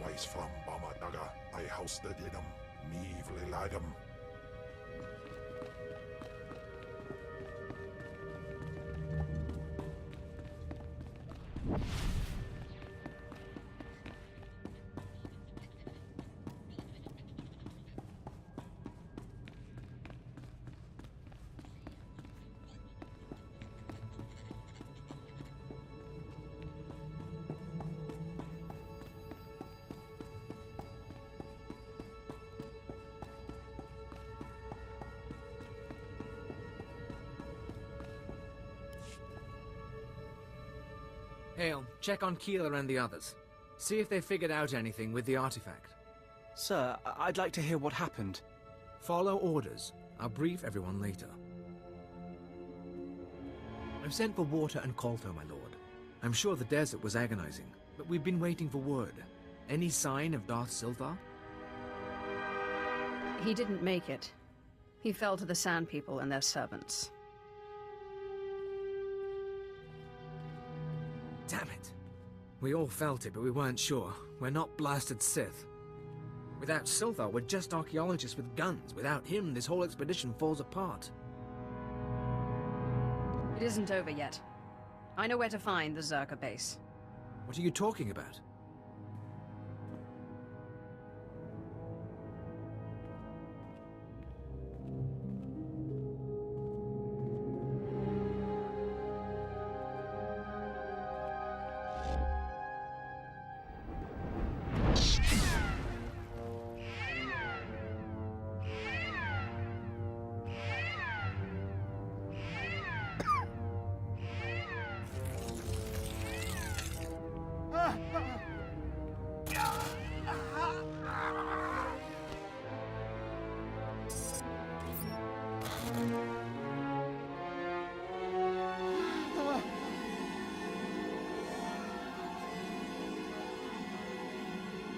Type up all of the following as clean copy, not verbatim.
Weis from Bamadaga, I hosted him, me vliladam. Hale, check on Keeler and the others. See if they figured out anything with the artifact. Sir, I'd like to hear what happened. Follow orders. I'll brief everyone later. I've sent for water and Kolto, my lord. I'm sure the desert was agonizing, but we've been waiting for word. Any sign of Darth Silthar? He didn't make it. He fell to the Sand People and their servants. Damn it. We all felt it, but we weren't sure. We're not blasted Sith. Without Silthar, we're just archaeologists with guns. Without him, this whole expedition falls apart. It isn't over yet. I know where to find the Zerka base. What are you talking about?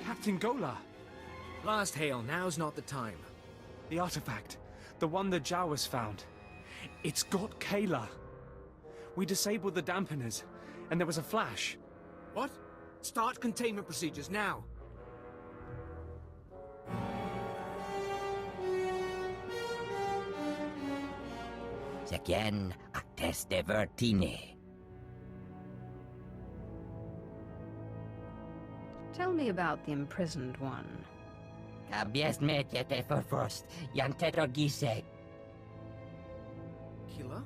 Captain Gola! Blast Hale, now's not the time. The artifact. The one the Jawas found. It's got Kayla. We disabled the dampeners, and there was a flash. What? Start containment procedures now. Secien atteste vertine. Tell me about the imprisoned one. Kabies metete for first, yanteto gise. Keeler?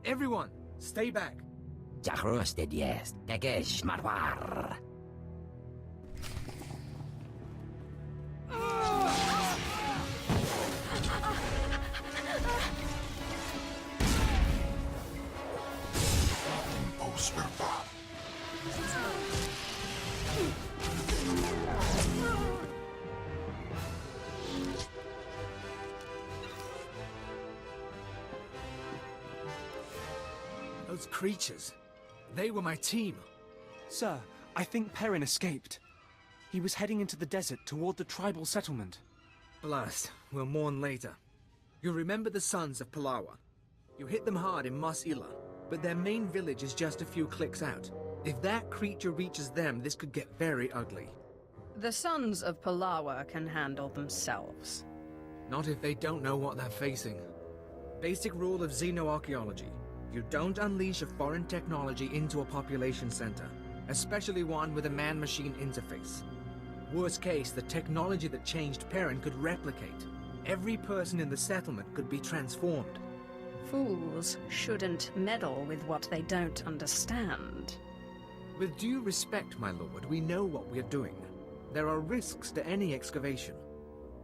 Everyone, stay back. Jahruste dies, tegesh marwar. Those creatures. They were my team. Sir, I think Perrin escaped. He was heading into the desert toward the tribal settlement. Blast. We'll mourn later. You remember the sons of Palawa. You hit them hard in Mos Ila, but their main village is just a few clicks out. If that creature reaches them, this could get very ugly. The sons of Palawa can handle themselves. Not if they don't know what they're facing. Basic rule of xenoarchaeology. You don't unleash a foreign technology into a population center, especially one with a man-machine interface. Worst case, the technology that changed Perrin could replicate. Every person in the settlement could be transformed. Fools shouldn't meddle with what they don't understand. With due respect, my lord, we know what we're doing. There are risks to any excavation.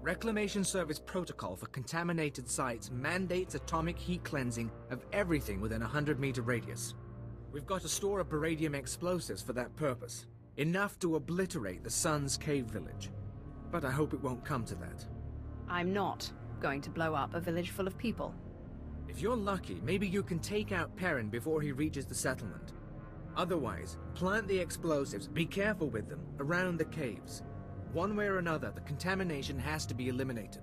Reclamation Service protocol for contaminated sites mandates atomic heat cleansing of everything within a 100-meter radius. We've got to store up baradium explosives for that purpose. Enough to obliterate the Sun's cave village. But I hope it won't come to that. I'm not going to blow up a village full of people. If you're lucky, maybe you can take out Perrin before he reaches the settlement. Otherwise, plant the explosives, be careful with them, around the caves. One way or another, the contamination has to be eliminated.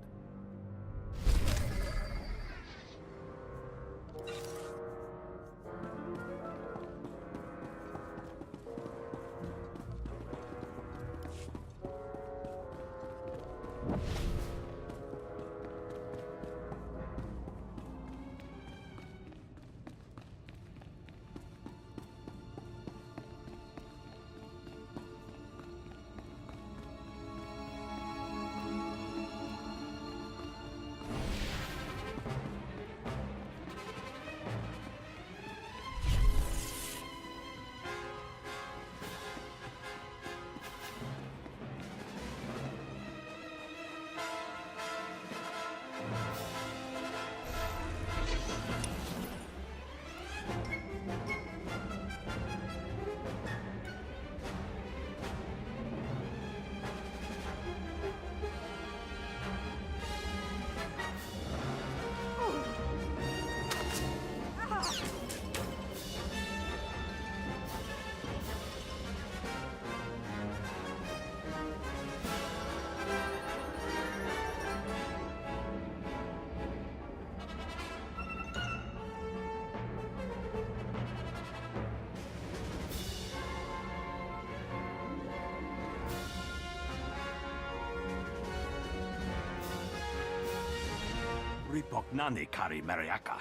Ripok nane kari meriaka.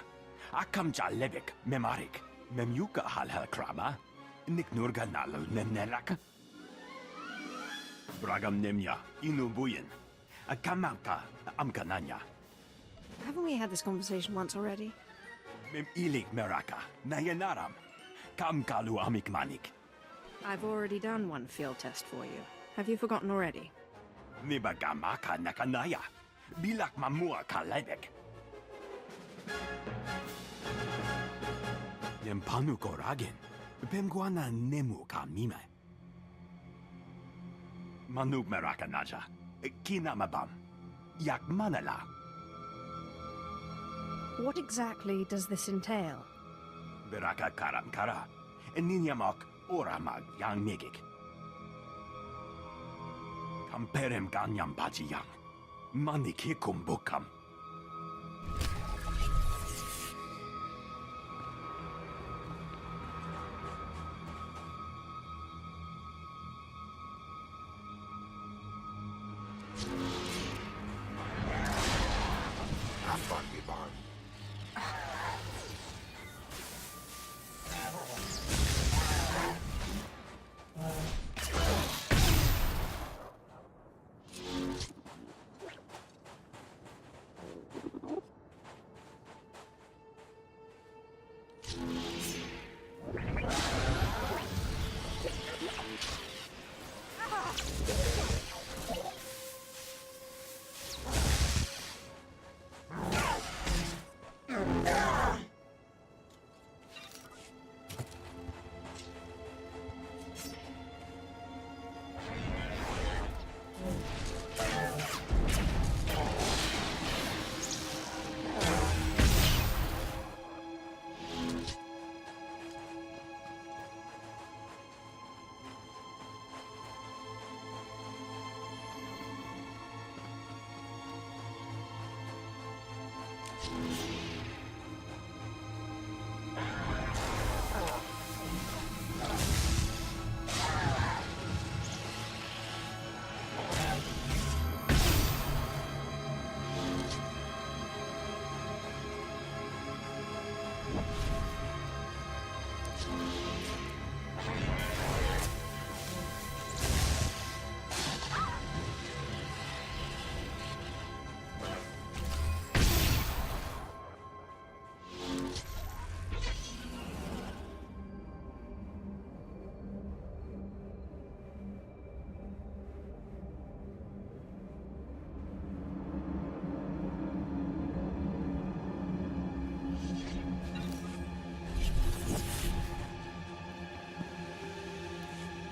Akam ja lebek memarik. Memyuka halhal krama. Niknurga nalo nemneraka. Bragam nemya inubuyen. Akamamka amkananya. Haven't we had this conversation once already? Mem ilik meraka. Nayanaram. Kam kalu amikmanik. I've already done one field test for you. Have you forgotten already? Nibagamaka nakanaya. Bilak mamua kalebek. Nempanu koragen. Pemguana nemu kamime. Manub meraka naja. Kinamabam. Yak manala. What exactly does this entail? Beraka karam kara. Ninyamok oramag yang megik. Kamperem ganyam baji yang. Manik hikum bukam. Have fun, Ivan.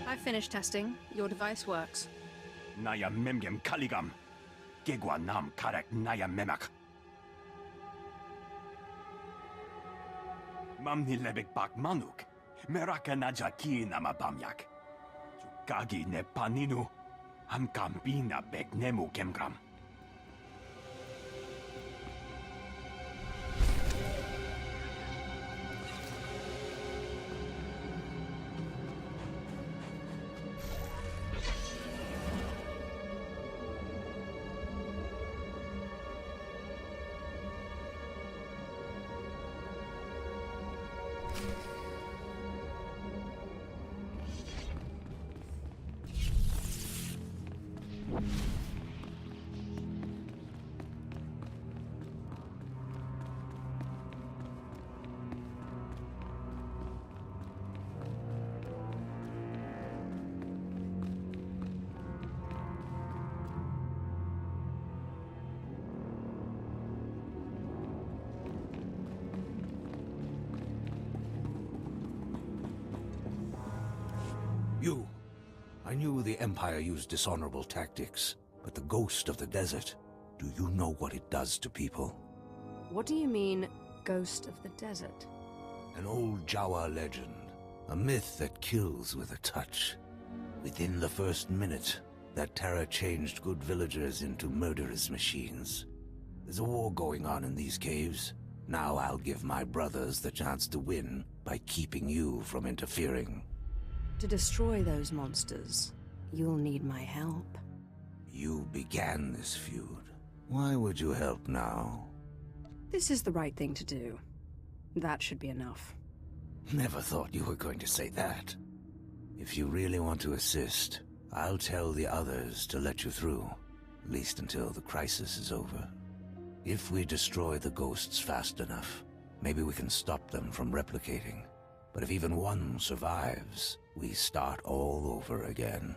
I've finished testing. Your device works. Naya memgem kaligam. Gegwa nam karek naya memak. Mamni lebek bak manuk. Meraka naja ki nama bamyak. Chukagi ne paninu. Am kambina bek nemu kemgram. You. I knew the Empire used dishonorable tactics, but the ghost of the desert, do you know what it does to people? What do you mean, ghost of the desert? An old Jawa legend, a myth that kills with a touch. Within the first minute, that terror changed good villagers into murderous machines. There's a war going on in these caves. Now I'll give my brothers the chance to win by keeping you from interfering. To destroy those monsters, you'll need my help. You began this feud. Why would you help now? This is the right thing to do. That should be enough. Never thought you were going to say that. If you really want to assist, I'll tell the others to let you through, at least until the crisis is over. If we destroy the ghosts fast enough, maybe we can stop them from replicating. But if even one survives, we start all over again.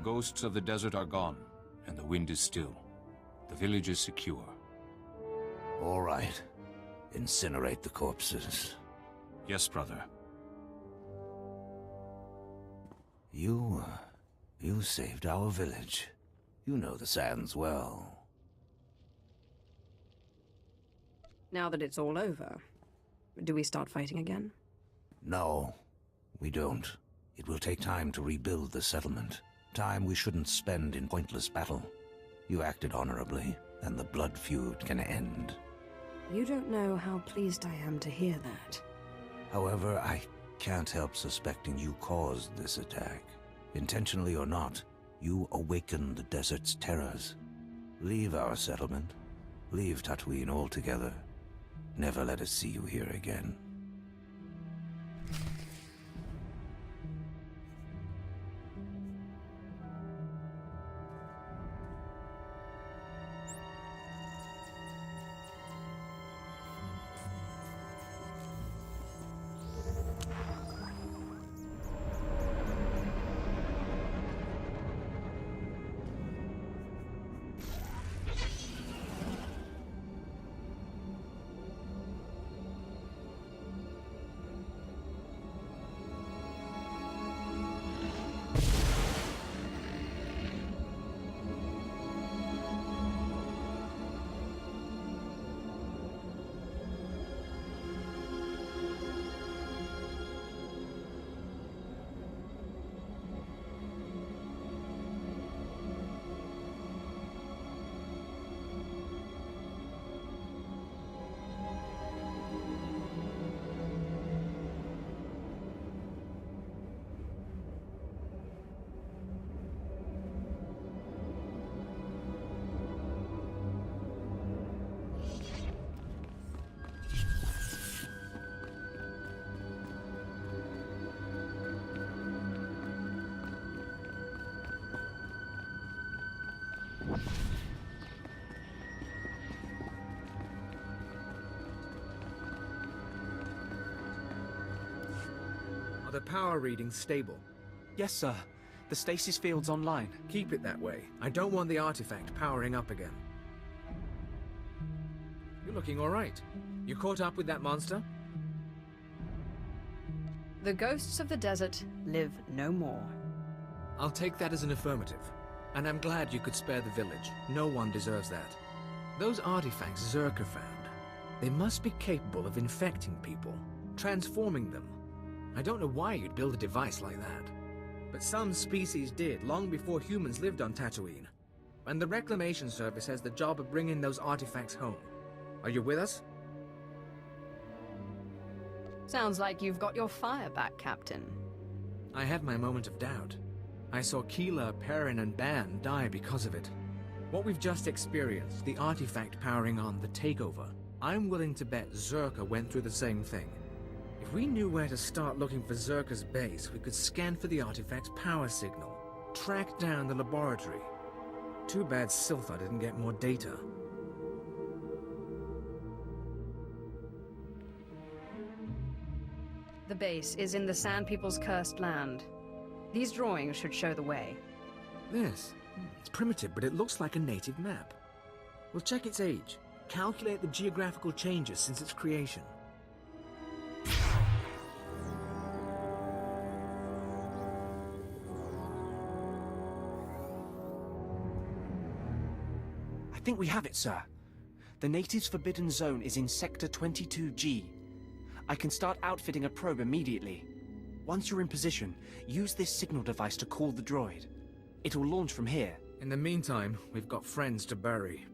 ghosts of the desert are gone, and the wind is still. The village is secure. All right. Incinerate the corpses. Yes, brother. You saved our village. You know the sands well. Now that it's all over, do we start fighting again? No, we don't. It will take time to rebuild the settlement. Time we shouldn't spend in pointless battle. You acted honorably, and the blood feud can end. You don't know how pleased I am to hear that. However, I can't help suspecting you caused this attack. Intentionally or not, you awakened the desert's terrors. Leave our settlement. Leave Tatooine altogether. Never let us see you here again. Are the power readings stable? Yes, sir. The stasis field's online. Keep it that way. I don't want the artifact powering up again. You're looking all right. You caught up with that monster? The ghosts of the desert live no more. I'll take that as an affirmative. And I'm glad you could spare the village. No one deserves that. Those artifacts Zerka found, they must be capable of infecting people, transforming them. I don't know why you'd build a device like that. But some species did, long before humans lived on Tatooine. And the Reclamation Service has the job of bringing those artifacts home. Are you with us? Sounds like you've got your fire back, Captain. I had my moment of doubt. I saw Keelah, Perrin, and Ban die because of it. What we've just experienced, the artifact powering on the takeover, I'm willing to bet Zerka went through the same thing. If we knew where to start looking for Zerka's base, we could scan for the artifact's power signal, track down the laboratory. Too bad Siltha didn't get more data. The base is in the Sand People's cursed land. These drawings should show the way. This? It's primitive, but it looks like a native map. We'll check its age, calculate the geographical changes since its creation. I think we have it, sir. The natives' forbidden zone is in Sector 22G. I can start outfitting a probe immediately. Once you're in position, use this signal device to call the droid. It'll launch from here. In the meantime, we've got friends to bury.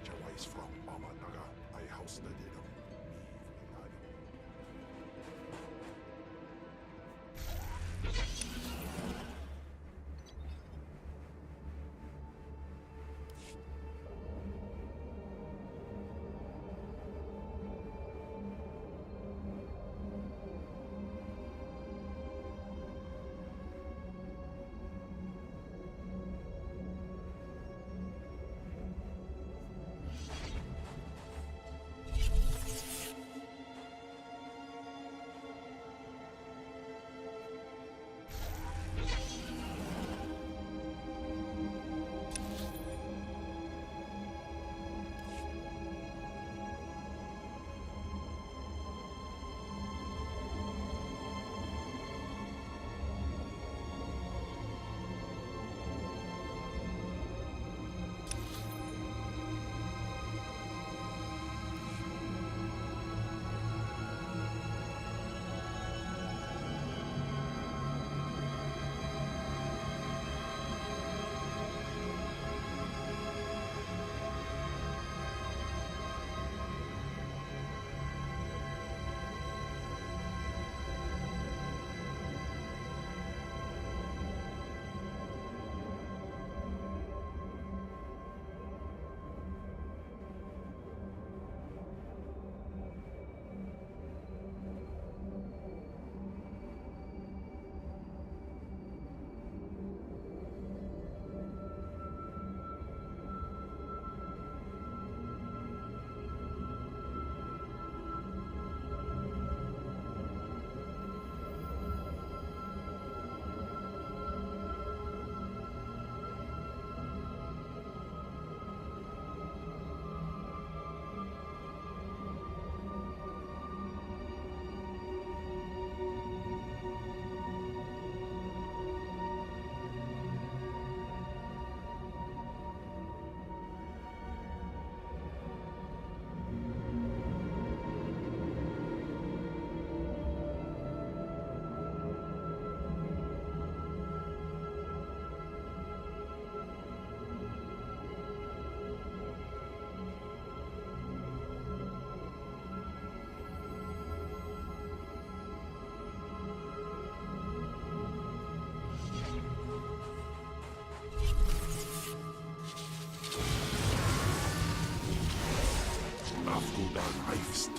Jawais from Mama Naga, I house the Dedam. Me, überreifst.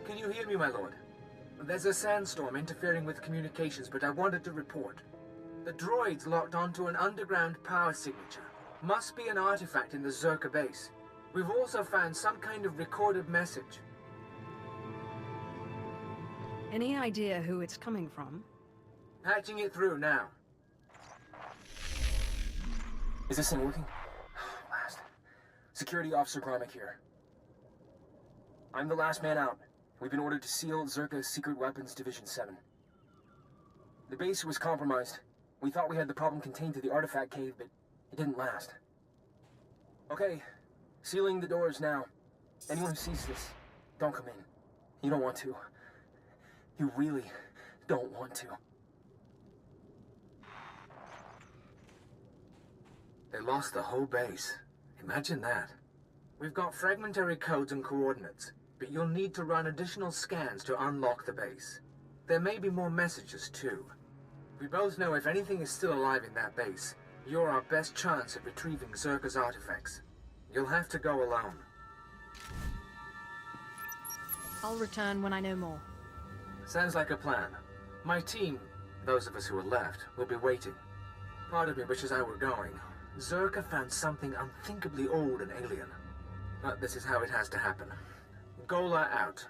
Can you hear me, my lord? There's a sandstorm interfering with communications, but I wanted to report. The droids locked onto an underground power signature. Must be an artifact in the Zerka base. We've also found some kind of recorded message. Any idea who it's coming from? Patching it through now. Is this thing working? Last. Security Officer Gromick here. I'm the last man out. We've been ordered to seal Zerka's Secret Weapons Division 7. The base was compromised. We thought we had the problem contained to the artifact cave, but it didn't last. Okay, sealing the doors now. Anyone who sees this, don't come in. You don't want to. You really don't want to. They lost the whole base. Imagine that. We've got fragmentary codes and coordinates, but you'll need to run additional scans to unlock the base. There may be more messages, too. We both know if anything is still alive in that base, you're our best chance at retrieving Zerka's artifacts. You'll have to go alone. I'll return when I know more. Sounds like a plan. My team, those of us who are left, will be waiting. Part of me wishes I were going. Zerka found something unthinkably old and alien. But this is how it has to happen. Gola out.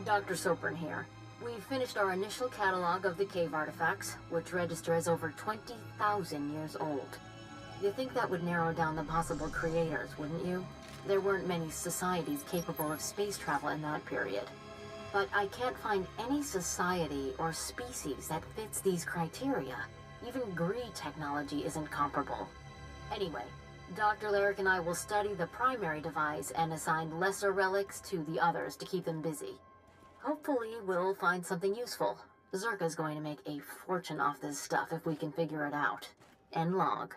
Dr. Sopran here. We've finished our initial catalog of the cave artifacts, which register as over 20,000 years old. You'd think that would narrow down the possible creators, wouldn't you? There weren't many societies capable of space travel in that period. But I can't find any society or species that fits these criteria. Even Gree technology isn't comparable. Anyway, Dr. Lyric and I will study the primary device and assign lesser relics to the others to keep them busy. Hopefully, we'll find something useful. Zerka's going to make a fortune off this stuff if we can figure it out. End log.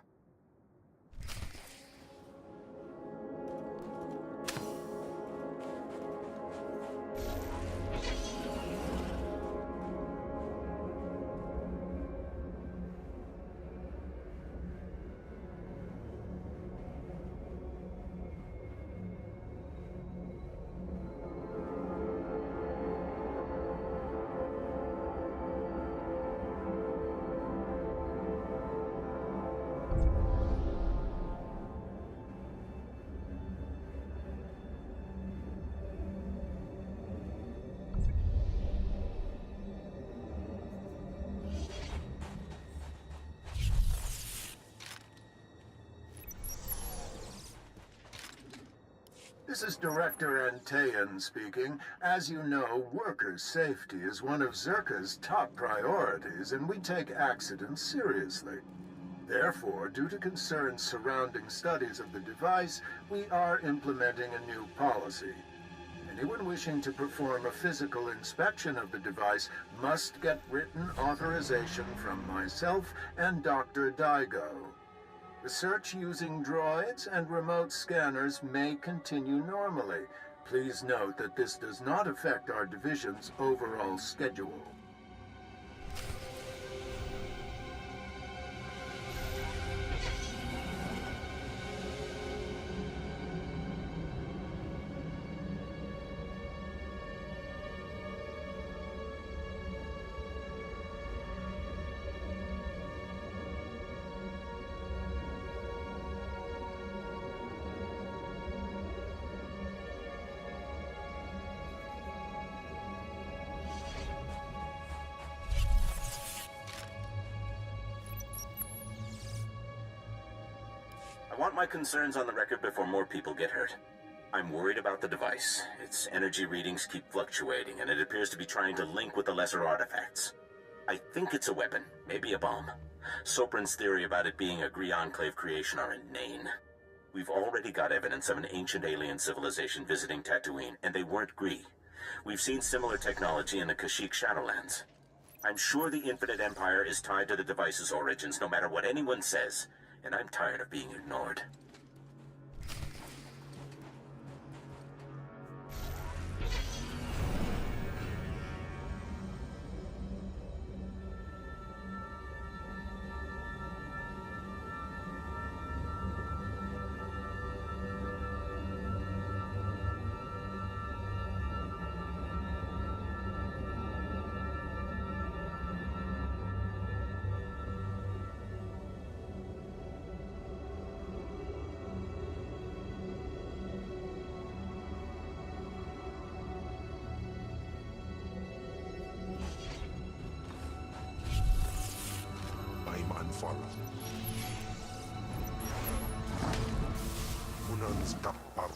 This is Director Antean speaking. As you know, worker safety is one of Zerka's top priorities, and we take accidents seriously. Therefore, due to concerns surrounding studies of the device, we are implementing a new policy. Anyone wishing to perform a physical inspection of the device must get written authorization from myself and Dr. Daigo. Research using droids and remote scanners may continue normally. Please note that this does not affect our division's overall schedule. I want my concerns on the record before more people get hurt. I'm worried about the device. Its energy readings keep fluctuating, and it appears to be trying to link with the lesser artifacts. I think it's a weapon, maybe a bomb. Sopran's theory about it being a Gree Enclave creation are inane. We've already got evidence of an ancient alien civilization visiting Tatooine, and they weren't Gree. We've seen similar technology in the Kashyyyk Shadowlands. I'm sure the Infinite Empire is tied to the device's origins, no matter what anyone says. And I'm tired of being ignored. Fall. Unang kapar.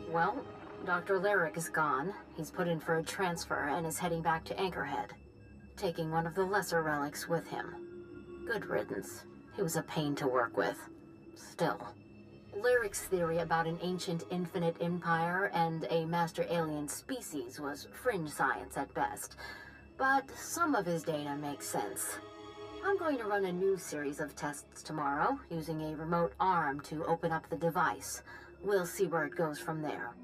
Well, Dr. Lyric is gone. He's put in for a transfer and is heading back to Anchorhead, taking one of the lesser relics with him. Good riddance. He was a pain to work with. Still. Lyric's theory about an ancient infinite empire and a master alien species was fringe science at best, but some of his data makes sense. I'm going to run a new series of tests tomorrow, using a remote arm to open up the device. We'll see where it goes from there.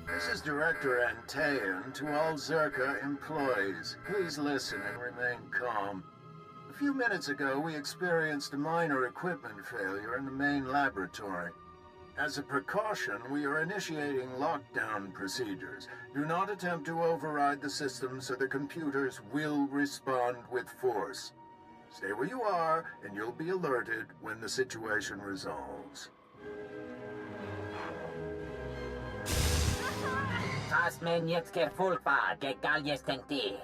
This is Director Antean to all Zerka employees. Please listen and remain calm. A few minutes ago, we experienced a minor equipment failure in the main laboratory. As a precaution, we are initiating lockdown procedures. Do not attempt to override the system, so the computers will respond with force. Stay where you are, and you'll be alerted when the situation resolves. Tasmen jetzt fulpa, gegal jestenti.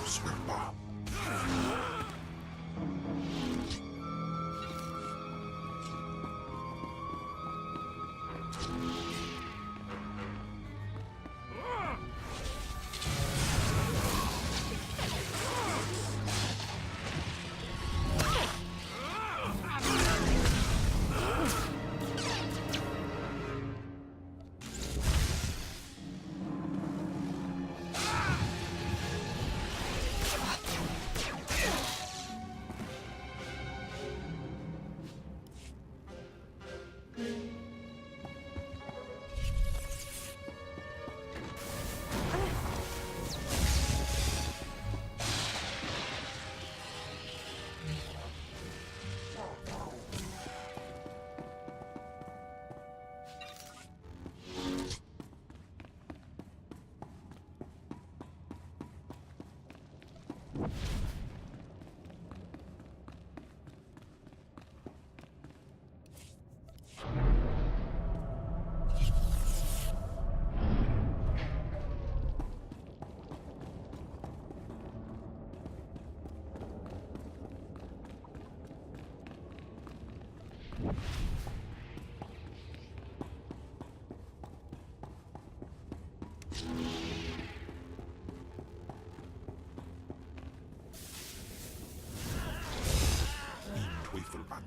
Swerpa.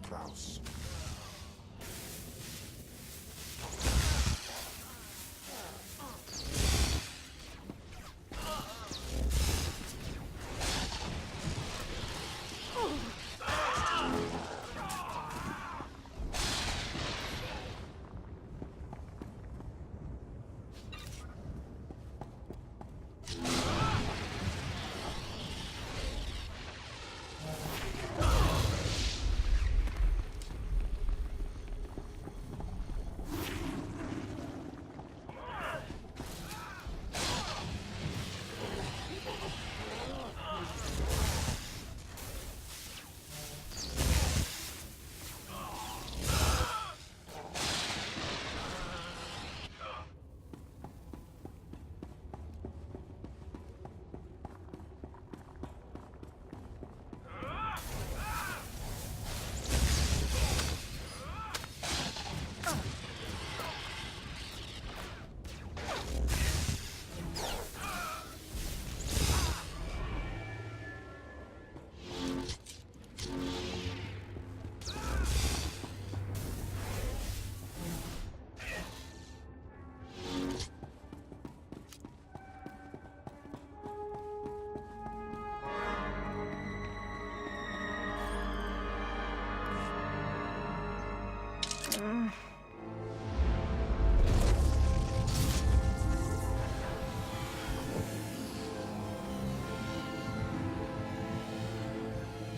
Klaus.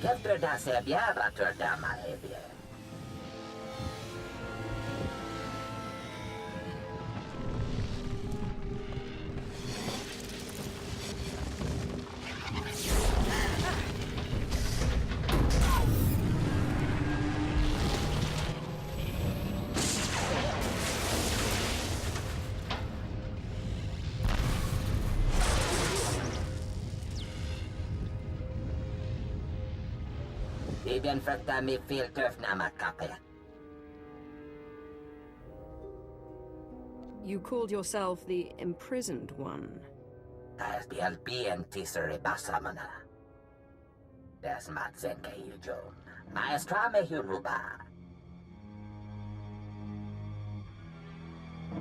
Efter det ser bjära törda malebje. Den fruktar mig filtöfna kappe. You called yourself the imprisoned one. As the alpien tisser i bassamana. Des matsen kejujon. Maestra me huruba.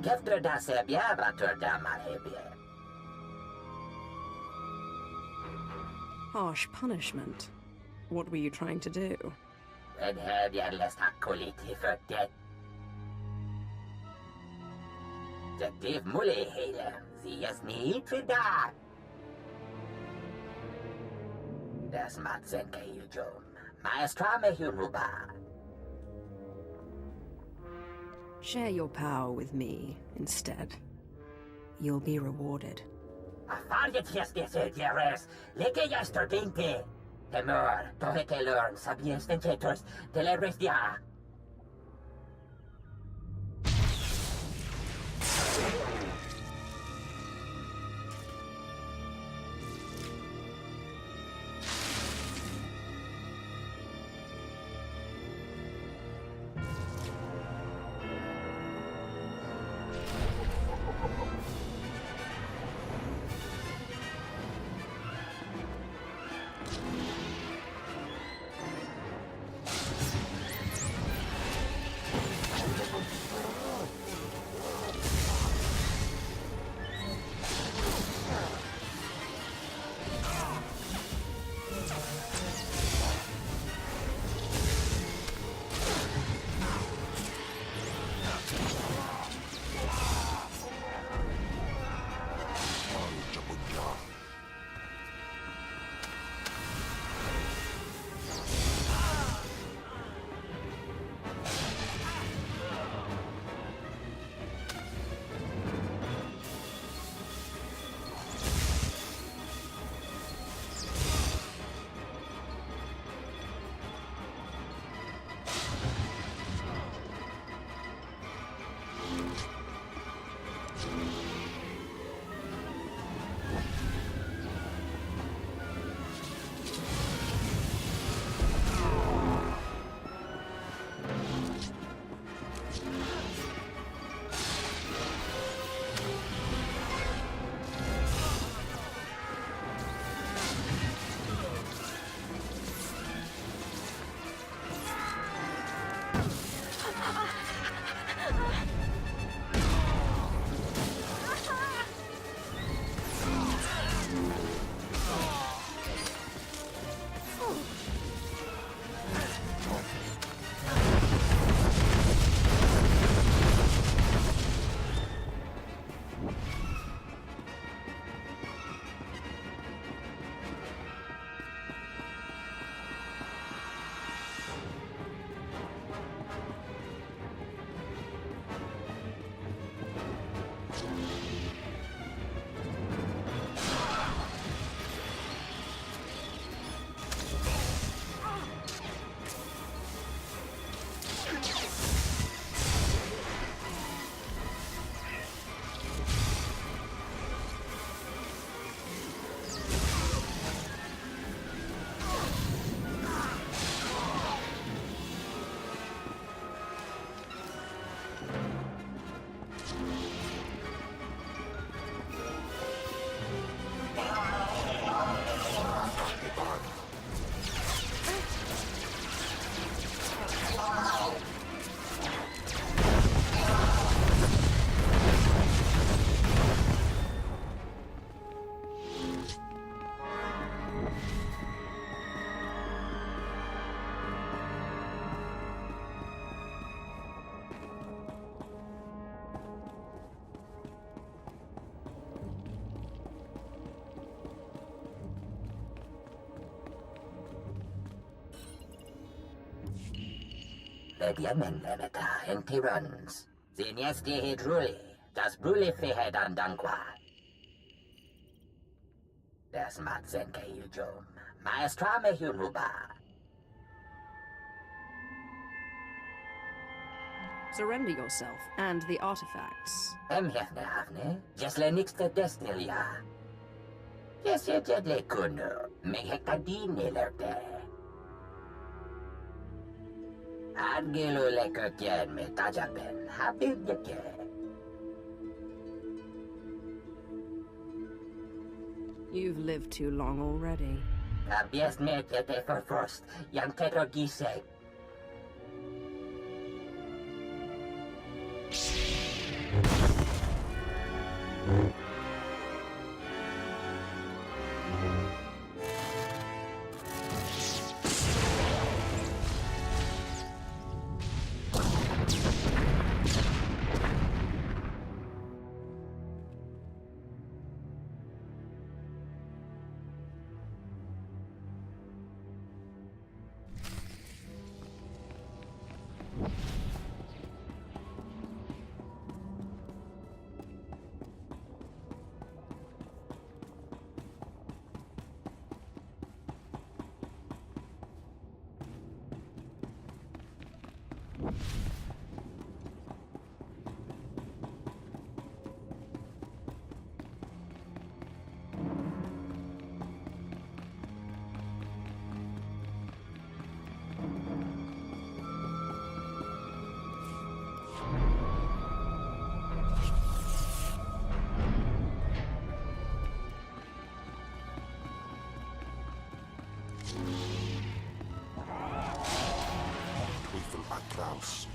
Efter det ser bjära törda malebje. Harsh punishment. What were you trying to do? Red hörde jag läst hakoliti för det. Detektiv Mullehele, sies ni trida. Des matsen kejujon. Maestra me huruba. Share your power with me instead. You'll be rewarded. Afariet yeres, leke yesterdinte. Temor, toheke learn, sabiens tentators, telerestia. Ediamen lemeta and Tirans. Zinesti hidruli, das bruli fihed andanqua. Das matzenke yujom, maestrame hunuba. Surrender yourself and the artifacts. Hefne havne, jesle nixte destilia. Jesje jedle kuno, mehekadine lerte. Adgilo lekotien me tajaben, habib deke. You've lived too long already. Abies me tete for frost, yan teto gise. Klaus.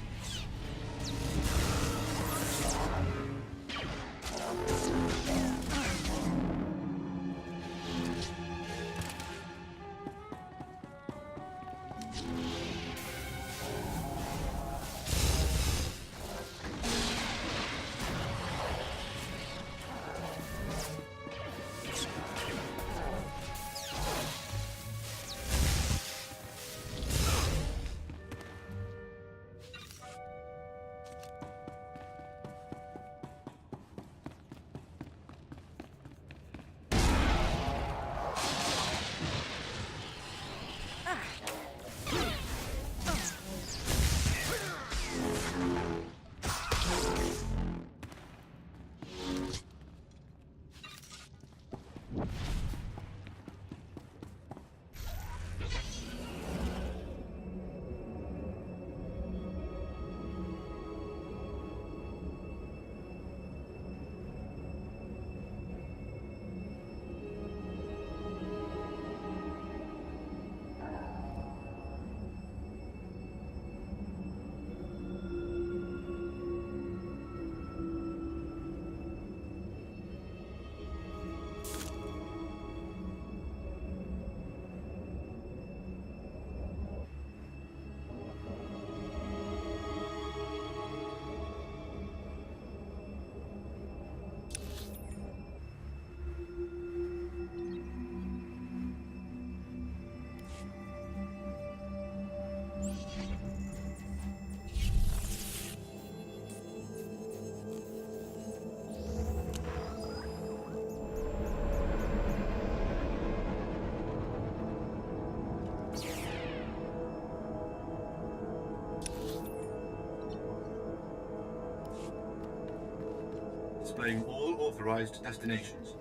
Displaying all authorized destinations.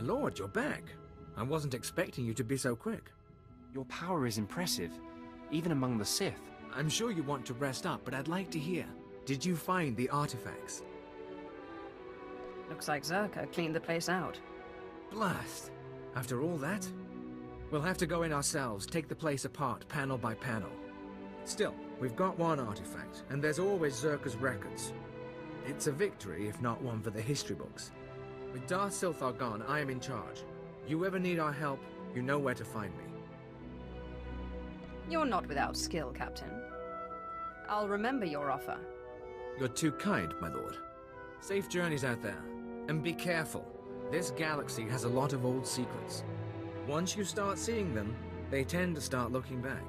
My lord, you're back. I wasn't expecting you to be so quick. Your power is impressive, even among the Sith. I'm sure you want to rest up, but I'd like to hear. Did you find the artifacts? Looks like Zerka cleaned the place out. Blast! After all that? We'll have to go in ourselves, take the place apart, panel by panel. Still, we've got one artifact, and there's always Zerka's records. It's a victory, if not one for the history books. With Darth Silthar gone, I am in charge. You ever need our help, you know where to find me. You're not without skill, Captain. I'll remember your offer. You're too kind, my lord. Safe journeys out there. And be careful. This galaxy has a lot of old secrets. Once you start seeing them, they tend to start looking back.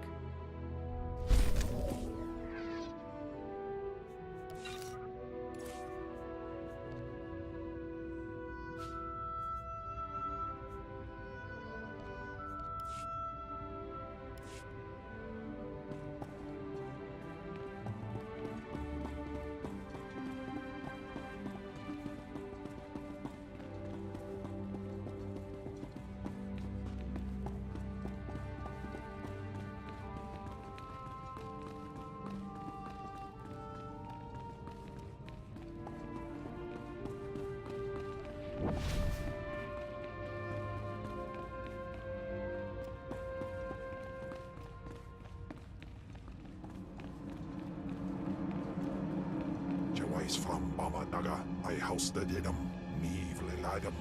Jawais from Mama Naga, I house the Yedam, Neve Liladam.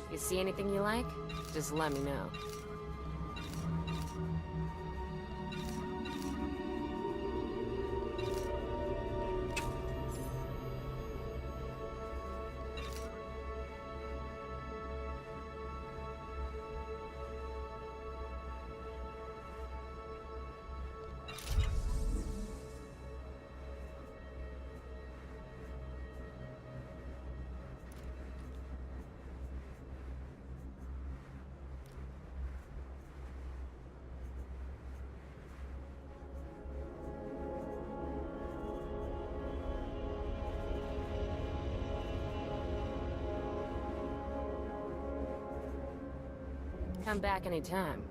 You see anything you like? Just let me know. Come back anytime.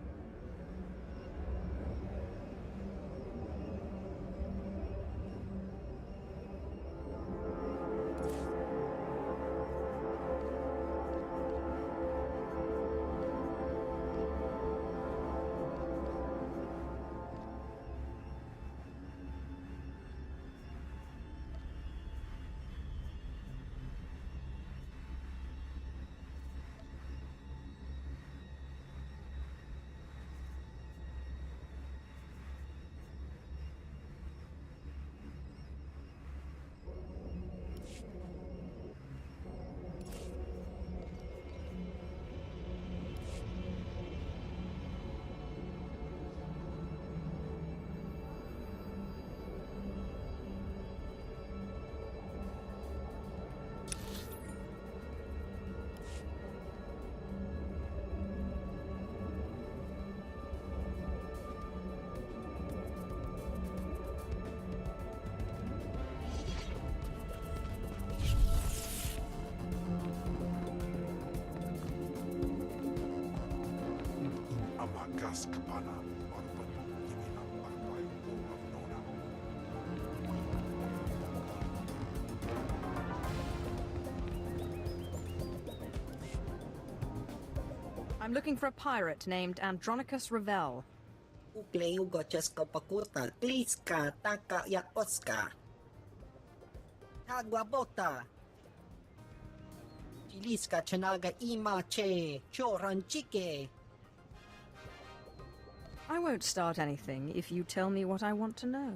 Askapana, Marpan, Yimina, Arkai, of Nona. I'm looking for a pirate named Andronicus Revel. Ukleugo Cheskopakuta, Kliska, Taka Yakoska. Tagwabota. Chiliska Chanaga Imache, Choranchike. I won't start anything if you tell me what I want to know.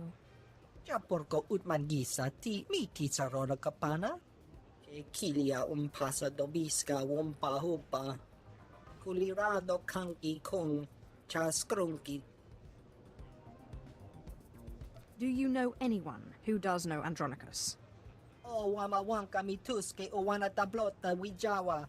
Chaporko Utmangisa ti miti sarona kapana. Kilia umpasa dobiska wumpa hupa. Kulirado kanki kong chaskrunki. Do you know anyone who does know Andronicus? O wamawanka mituske o wana tablota wijawa.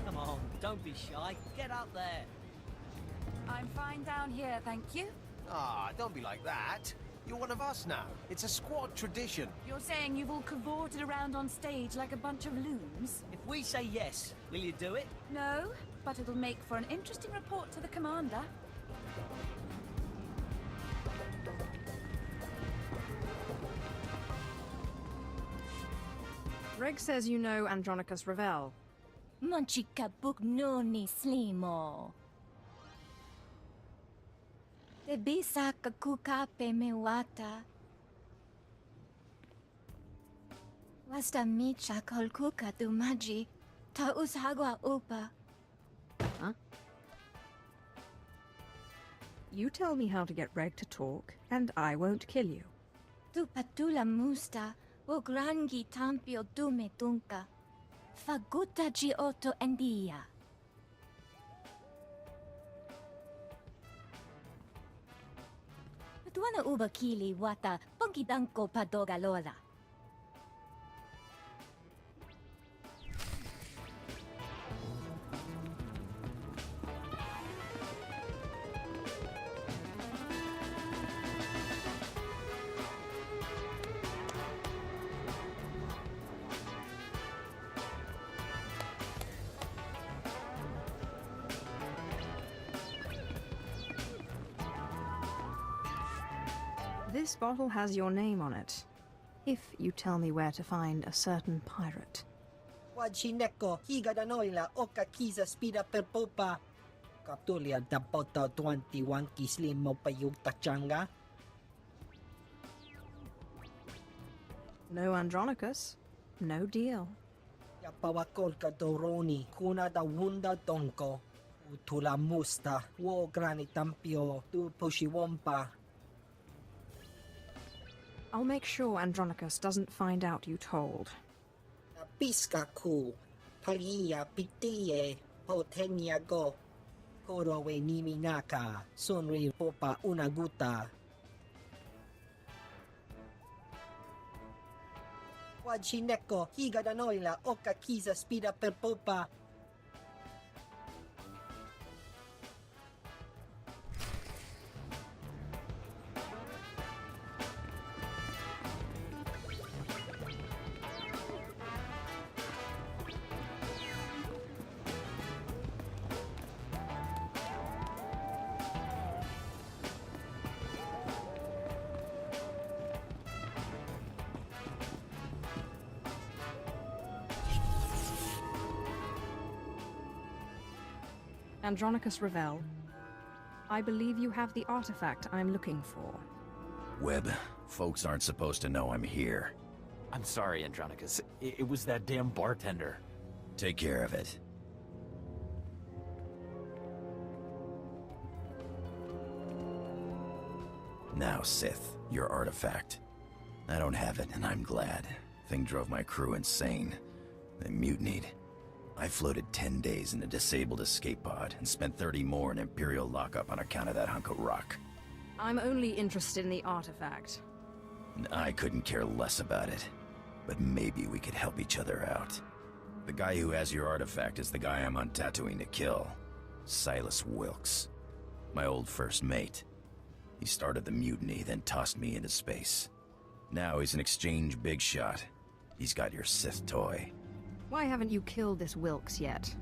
Come on, don't be shy. Get up there. I'm fine down here, thank you. Ah, don't be like that. You're one of us now. It's a squad tradition. You're saying you've all cavorted around on stage like a bunch of loons? If we say yes, will you do it? No, but it'll make for an interesting report to the commander. Reg says you know Andronicus Revel. Manchika bugnoni slimo. Te bisa kakuka pe mewata. Wasta micha kolkuka dumaji. Ta ushagwa upa. Huh? You tell me how to get Reg to talk, and I won't kill you. Tu patula musta. O grangi tampio dume dunka. Faguta giotto endia. Tuana uba kili wata pongidanko padoga lola. This bottle has your name on it, if you tell me where to find a certain pirate. Wajineko, Higadanoila, Oka Kiza Spida per Popa. Captulia da Bota 21 Kislim Mopayukta Changa. No Andronicus, no deal. Yapawakolka Doroni, Kuna da Wunda Donko. Utula Musta, Wo Grani Tampio, Tu Pushiwompa. I'll make sure Andronicus doesn't find out you told. Piskaku, Palia Pitie, Potenia Go, Korowe Niminaka, Sunri Popa Unaguta. Wajineko, Higadanoila, Oka Kiza Spida per Popa. Andronicus Revel, I believe you have the artifact I'm looking for. Webb, folks aren't supposed to know I'm here. I'm sorry, Andronicus. It was that damn bartender. Take care of it. Now, Sith, your artifact. I don't have it, and I'm glad. Thing drove my crew insane. They mutinied. I floated 10 days in a disabled escape pod and spent 30 more in Imperial lockup on account of that hunk of rock. I'm only interested in the artifact. I couldn't care less about it. but maybe we could help each other out. The guy who has your artifact is the guy I'm on Tatooine to kill. Silas Wilkes. My old first mate. He started the mutiny, then tossed me into space. Now he's an exchange big shot. He's got your Sith toy. Why haven't you killed this Wilkes yet?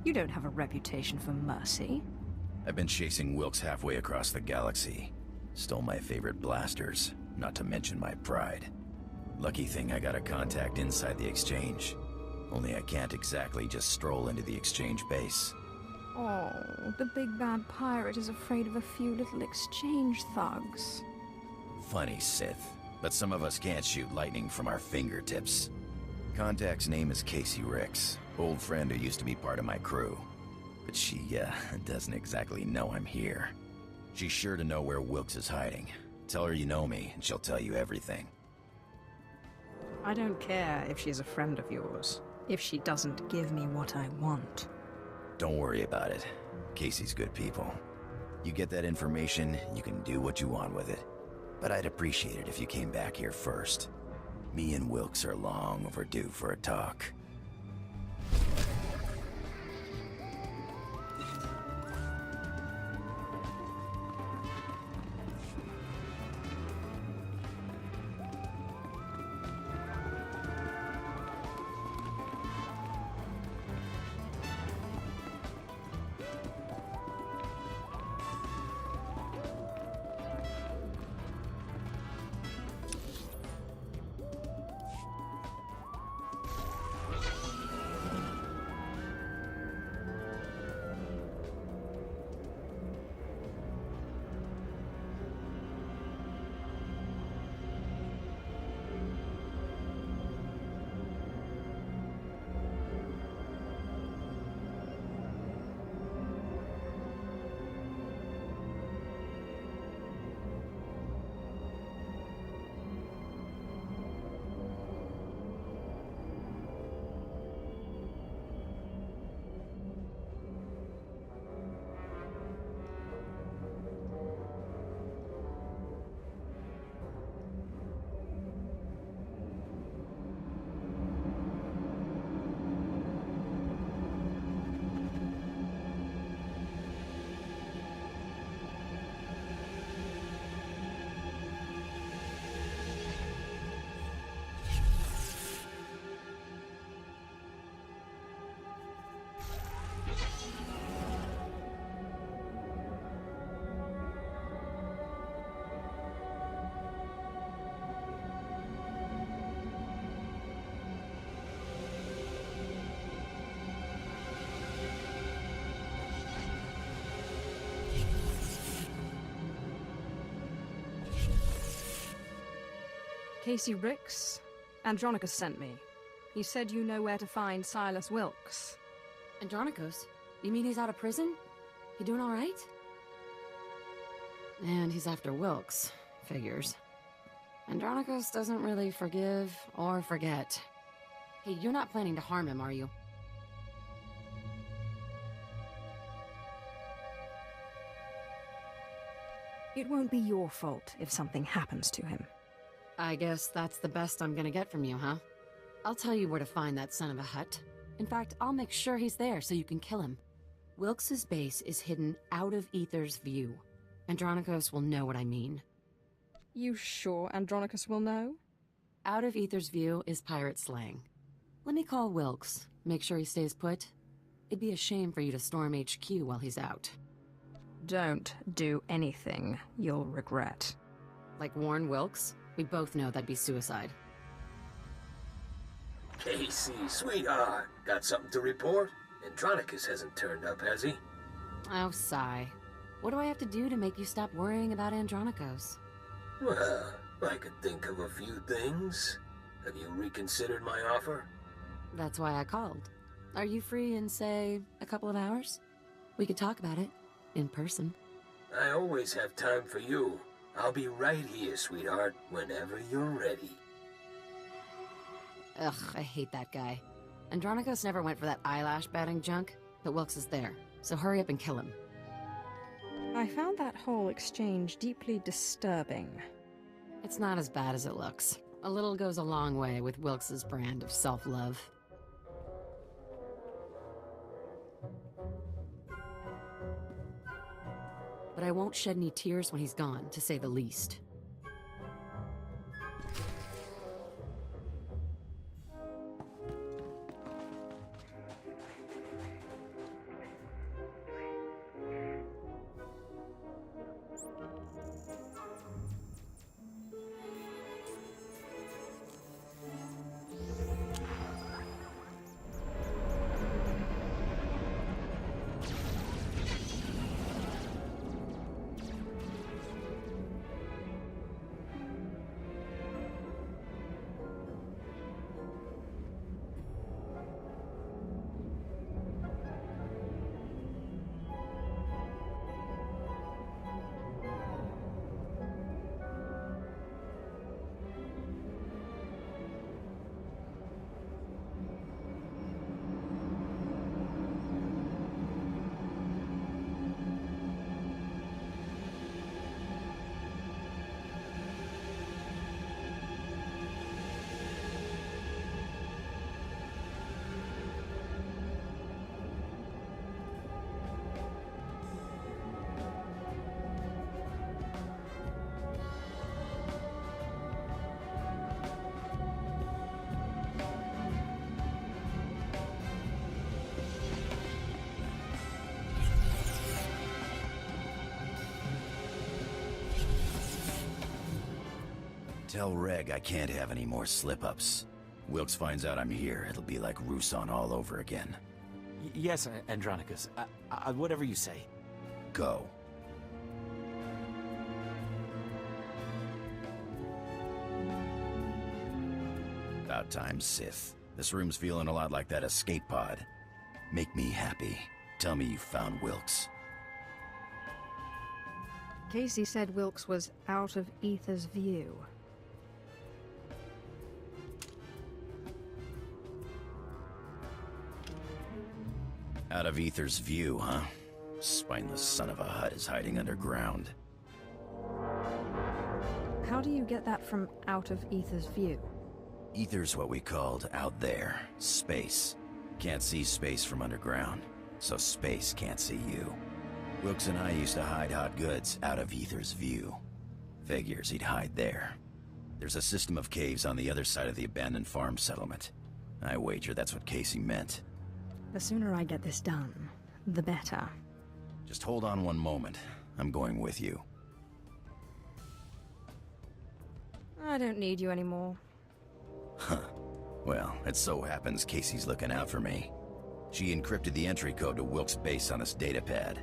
You don't have a reputation for mercy. I've been chasing Wilkes halfway across the galaxy. Stole my favorite blasters, not to mention my pride. Lucky thing I got a contact inside the exchange. Only I can't exactly just stroll into the exchange base. Oh, the big bad pirate is afraid of a few little exchange thugs. Funny, Sith, but some of us can't shoot lightning from our fingertips. Contact's name is Casey Ricks, old friend who used to be part of my crew. But she, doesn't exactly know I'm here. She's sure to know where Wilkes is hiding. Tell her you know me, and she'll tell you everything. I don't care if she's a friend of yours, if she doesn't give me what I want. Don't worry about it. Casey's good people. You get that information, you can do what you want with it. But I'd appreciate it if you came back here first. Me and Wilkes are long overdue for a talk. Casey Ricks? Andronicus sent me. He said you know where to find Silas Wilkes. Andronicus? You mean he's out of prison? He doing all right? And he's after Wilkes. Figures. Andronicus doesn't really forgive or forget. Hey, you're not planning to harm him, are you? It won't be your fault if something happens to him. I guess that's the best I'm gonna get from you, huh? I'll tell you where to find that son of a hut. In fact, I'll make sure he's there so you can kill him. Wilkes's base is hidden out of Ether's view. Andronicus will know what I mean. You sure Andronicus will know? Out of Ether's view is pirate slang. Let me call Wilkes, make sure he stays put. It'd be a shame for you to storm HQ while he's out. Don't do anything you'll regret. Like warn Wilkes? We both know that'd be suicide. Casey, sweetheart, got something to report? Andronicus hasn't turned up, has he? Oh, sigh. What do I have to do to make you stop worrying about Andronicus? Well, I could think of a few things. Have you reconsidered my offer? That's why I called. Are you free in, say, a couple of hours? We could talk about it. In person. I always have time for you. I'll be right here, sweetheart, whenever you're ready. Ugh, I hate that guy. Andronicus never went for that eyelash batting junk, but Wilkes is there, so hurry up and kill him. I found that whole exchange deeply disturbing. It's not as bad as it looks. A little goes a long way with Wilkes's brand of self-love. But I won't shed any tears when he's gone, to say the least. Tell Reg I can't have any more slip-ups. Wilkes finds out I'm here, it'll be like Rusan all over again. Yes, Andronicus. Whatever you say. Go. About time, Sith. This room's feeling a lot like that escape pod. Make me happy. Tell me you found Wilkes. Casey said Wilkes was out of Ether's view. Out of Ether's view, huh? Spineless son of a Hutt is hiding underground. How do you get that from out of Ether's view? Ether's what we called out there. Space. Can't see space from underground, so space can't see you. Wilkes and I used to hide hot goods out of Ether's view. Figures he'd hide there. There's a system of caves on the other side of the abandoned farm settlement. I wager that's what Casey meant. The sooner I get this done, the better. Just hold on one moment. I'm going with you. I don't need you anymore. Huh. Well, it so happens Casey's looking out for me. She encrypted the entry code to Wilkes' base on this datapad.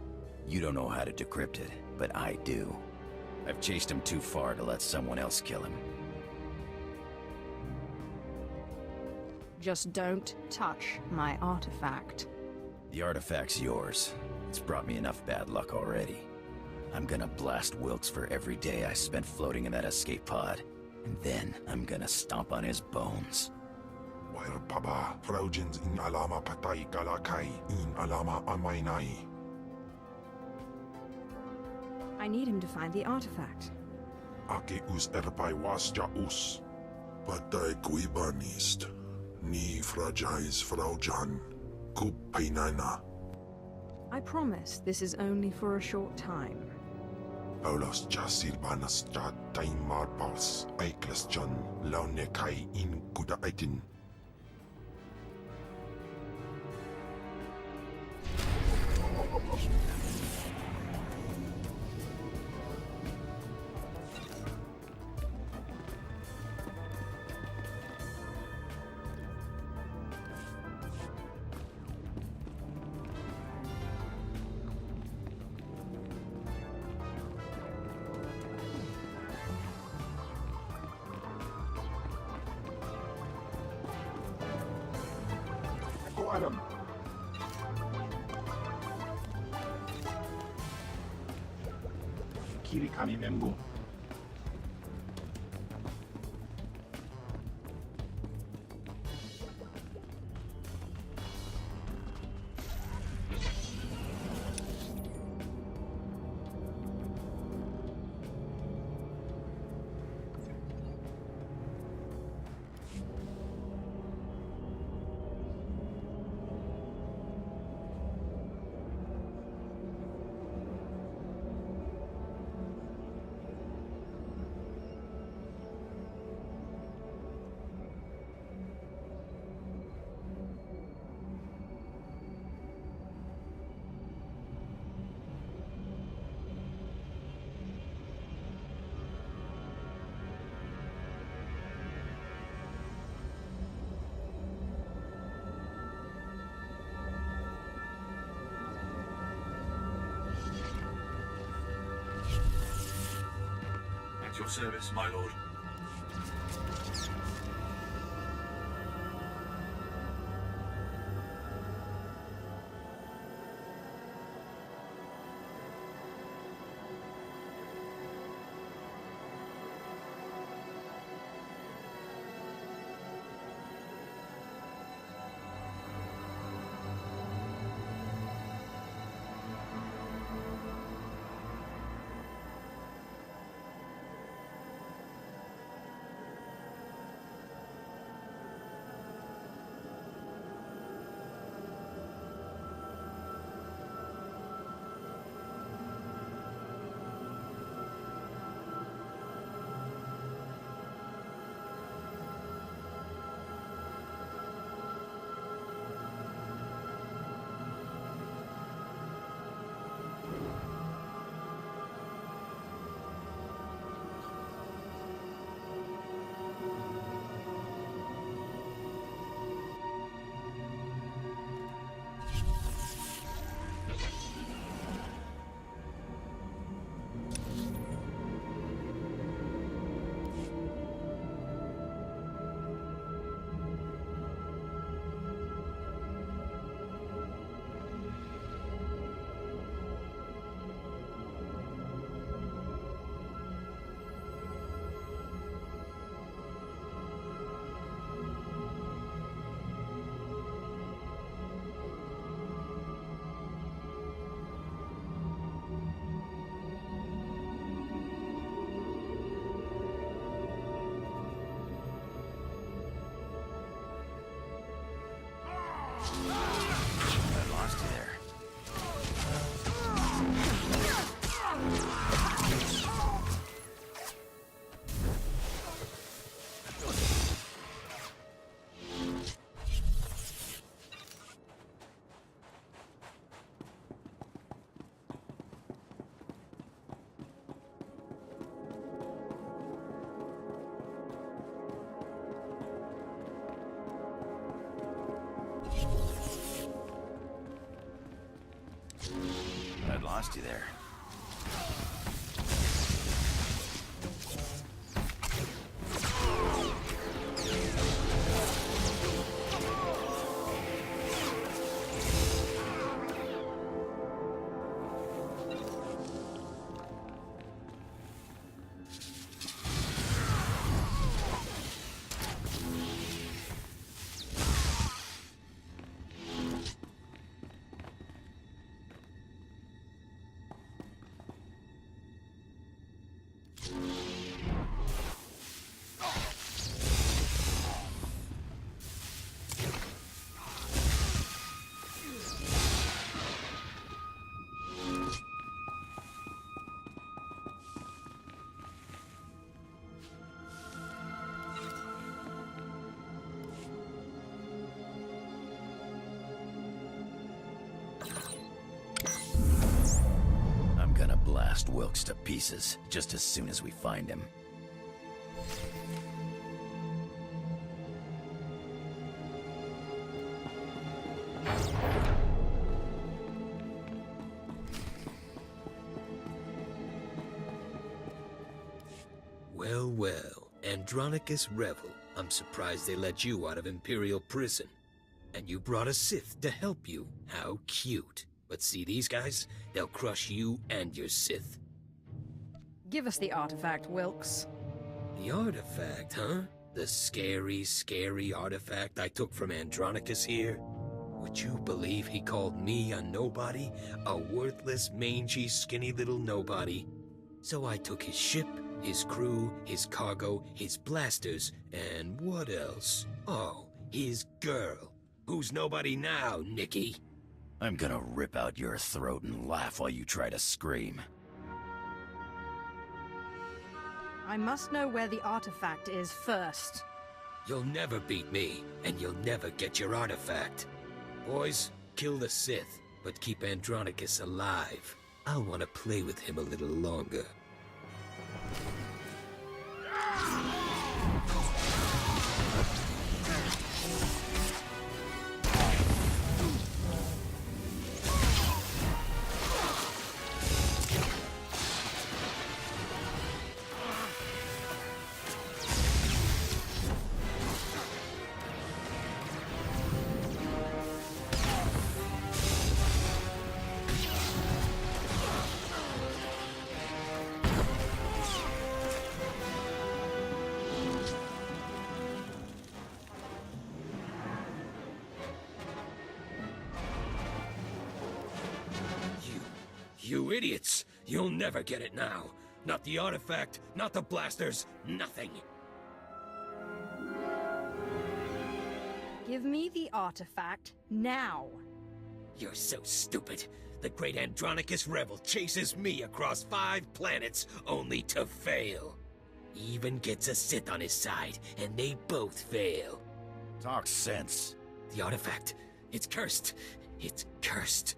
You don't know how to decrypt it, but I do. I've chased him too far to let someone else kill him. Just don't touch my artifact. The artifact's yours. It's brought me enough bad luck already. I'm gonna blast Wilkes for every day I spent floating in that escape pod. And then I'm gonna stomp on his bones. Wair paba, fraujins in alama patay galakai in alama amainai. I need him to find the artifact. Ake us erpai wasja us. Patay kuibanist. Ni fragais fraujan. Kupainana. I promise this is only for a short time. Paulos jasilbanas ja taimar pals. Aikles jan launekai in kudaitin. Adam. Kirikami Membu. your service, my lord. I lost you there. I lost you there. I'm gonna blast Wilkes to pieces just as soon as we find him. Well, well, Andronicus Revel. I'm surprised they let you out of Imperial prison. And you brought a Sith to help you. How cute. But see these guys? They'll crush you and your Sith. Give us the artifact, Wilkes. The artifact, huh? The scary, scary artifact I took from Andronicus here? Would you believe he called me a nobody? A worthless, mangy, skinny little nobody? So I took his ship, his crew, his cargo, his blasters, and what else? Oh, his girl. Who's nobody now, Nikki? I'm gonna rip out your throat and laugh while you try to scream. I must know where the artifact is first. You'll never beat me, and you'll never get your artifact. Boys, kill the Sith, but keep Andronicus alive. I'll want to play with him a little longer. You idiots! You'll never get it now. Not the artifact, not the blasters, nothing. Give me the artifact now. You're so stupid. The great Andronicus rebel chases me across 5 planets only to fail. Even gets a Sith on his side, and they both fail. Talk sense. The artifact, it's cursed. It's cursed.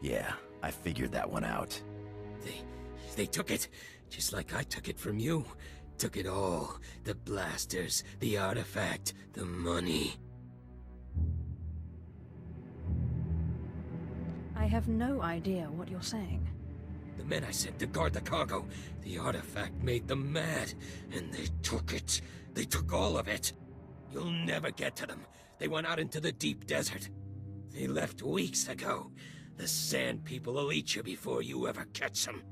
Yeah, I figured that one out. They took it, just like I took it from you. Took it all. The blasters, the artifact, the money. I have no idea what you're saying. The men I sent to guard the cargo, the artifact made them mad, and they took it. They took all of it. You'll never get to them. They went out into the deep desert. They left weeks ago. The Sand People will eat you before you ever catch them.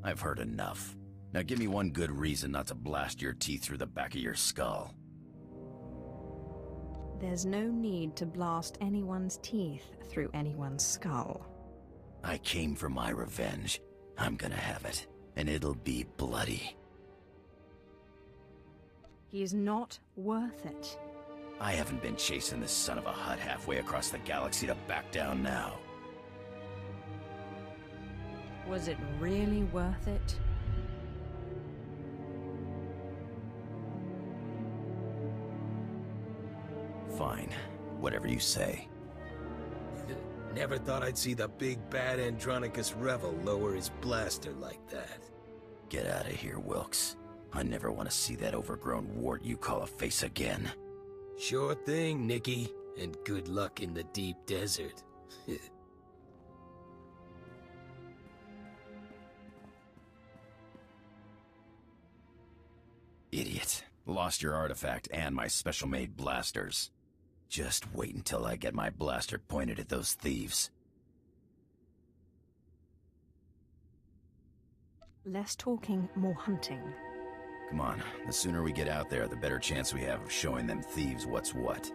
I've heard enough. Now give me one good reason not to blast your teeth through the back of your skull. There's no need to blast anyone's teeth through anyone's skull. I came for my revenge. I'm gonna have it, and it'll be bloody. He's not worth it. I haven't been chasing this son of a Hutt halfway across the galaxy to back down now. Was it really worth it? Fine. Whatever you say. Never thought I'd see the big bad Andronicus rebel lower his blaster like that. Get out of here, Wilkes. I never want to see that overgrown wart you call a face again. Sure thing, Nicky. And good luck in the deep desert. Idiot. Lost your artifact and my special-made blasters. Just wait until I get my blaster pointed at those thieves. Less talking, more hunting. Come on, the sooner we get out there, the better chance we have of showing them thieves what's what.